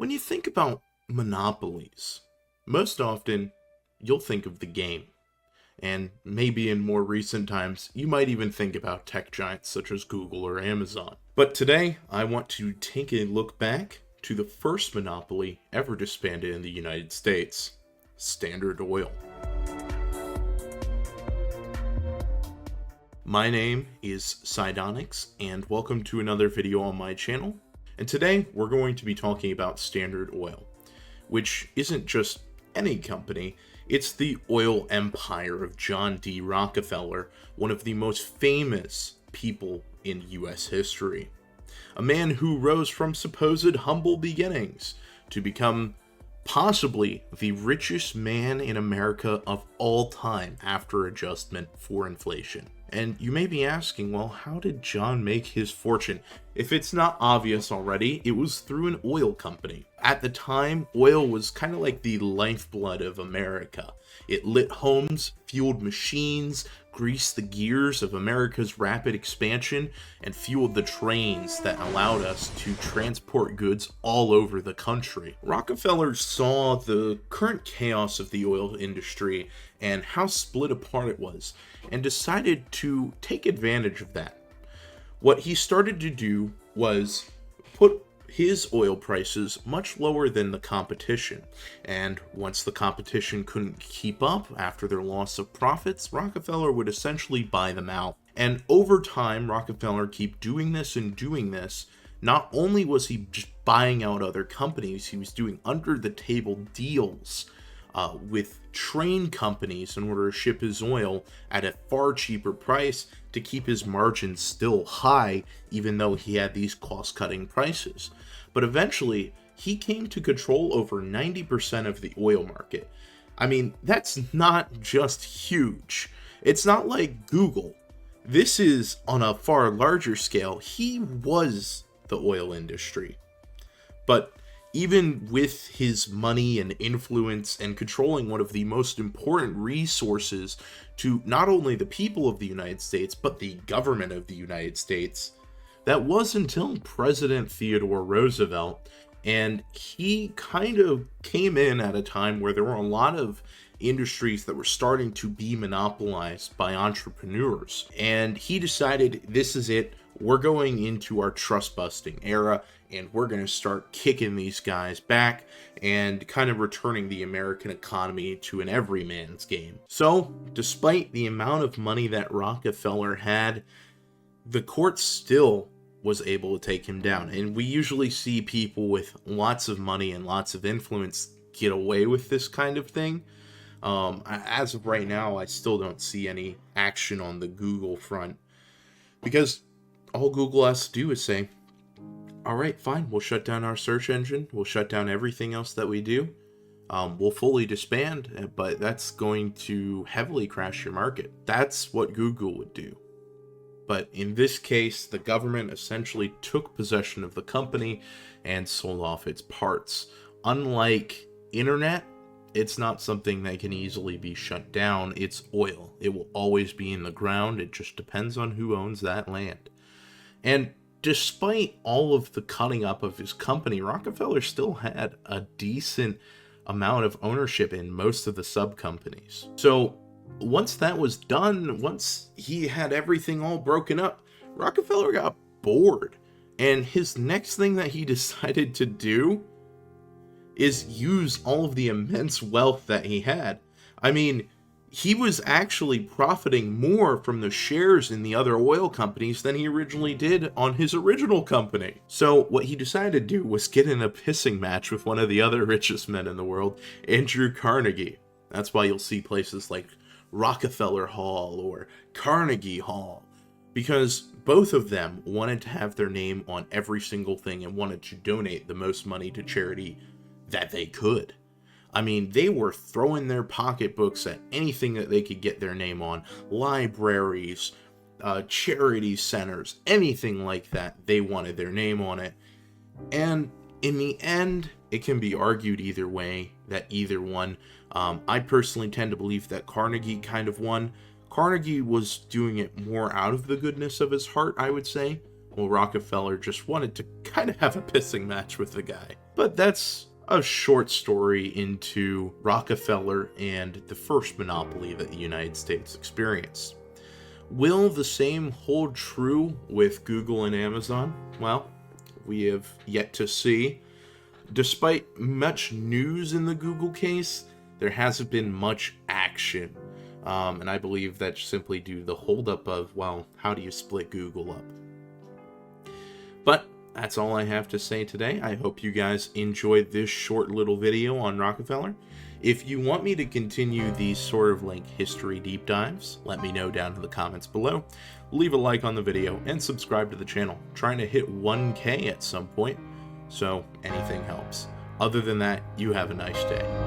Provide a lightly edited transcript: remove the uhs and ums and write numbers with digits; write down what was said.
When you think about monopolies, most often you'll think of the game. And maybe in more recent times, you might even think about tech giants such as Google or Amazon. But today, I want to take a look back to the first monopoly ever disbanded in the United States, Standard Oil. My name is Sidonix, and welcome to another video on my channel. And today, we're going to be talking about Standard Oil, which isn't just any company, it's the oil empire of John D. Rockefeller, one of the most famous people in US history. A man who rose from supposed humble beginnings to become possibly the richest man in America of all time after adjustment for inflation. And you may be asking, well, how did John make his fortune? If it's not obvious already, it was through an oil company. At the time, oil was kind of like the lifeblood of America. It lit homes, fueled machines, greased the gears of America's rapid expansion, and fueled the trains that allowed us to transport goods all over the country. Rockefeller saw the current chaos of the oil industry and how split apart it was, and decided to take advantage of that. What he started to do was put his oil prices much lower than the competition, and once the competition couldn't keep up after their loss of profits, Rockefeller would essentially buy them out. And over time, Rockefeller kept doing this and doing this. Not only was he just buying out other companies, he was doing under the table deals with train companies in order to ship his oil at a far cheaper price to keep his margins still high, even though he had these cost-cutting prices. But eventually, he came to control over 90% of the oil market. I mean, that's not just huge. It's not like Google. This is on a far larger scale. He was the oil industry. But even with his money and influence and controlling one of the most important resources to not only the people of the United States, but the government of the United States, that was until President Theodore Roosevelt, and he kind of came in at a time where there were a lot of industries that were starting to be monopolized by entrepreneurs, and he decided, this is it, we're going into our trust-busting era, and we're going to start kicking these guys back and kind of returning the American economy to an everyman's game. So, despite the amount of money that Rockefeller had, the court still was able to take him down. And we usually see people with lots of money and lots of influence get away with this kind of thing. As of right now, I still don't see any action on the Google front, because all Google has to do is say, all right, fine, we'll shut down our search engine, we'll shut down everything else that we do, we'll fully disband, but that's going to heavily crash your market. That's what Google would do. But in this case, the government essentially took possession of the company and sold off its parts. Unlike internet, it's not something that can easily be shut down. It's oil. It will always be in the ground. It just depends on who owns that land. And despite all of the cutting up of his company, Rockefeller still had a decent amount of ownership in most of the sub-companies. So once that was done, once he had everything all broken up, Rockefeller got bored. And his next thing that he decided to do is use all of the immense wealth that he had. I mean, he was actually profiting more from the shares in the other oil companies than he originally did on his original company. So what he decided to do was get in a pissing match with one of the other richest men in the world, Andrew Carnegie. That's why you'll see places like Rockefeller Hall or Carnegie Hall, because both of them wanted to have their name on every single thing and wanted to donate the most money to charity that they could. I mean, they were throwing their pocketbooks at anything that they could get their name on. Libraries, charity centers, anything like that, they wanted their name on it. And in the end, it can be argued either way, that either one. I personally tend to believe that Carnegie kind of won. Carnegie was doing it more out of the goodness of his heart, I would say. Well, Rockefeller just wanted to kind of have a pissing match with the guy. But that's a short story into Rockefeller and the first monopoly that the United States experienced. Will the same hold true with Google and Amazon? Well, we have yet to see. Despite much news in the Google case, there hasn't been much action. And I believe that's simply due to the holdup of, well, how do you split Google up? But that's all I have to say today. I hope you guys enjoyed this short little video on Rockefeller. If you want me to continue these sort of like history deep dives, let me know down in the comments below. Leave a like on the video and subscribe to the channel. Trying to hit 1K at some point, so anything helps. Other than that, you have a nice day.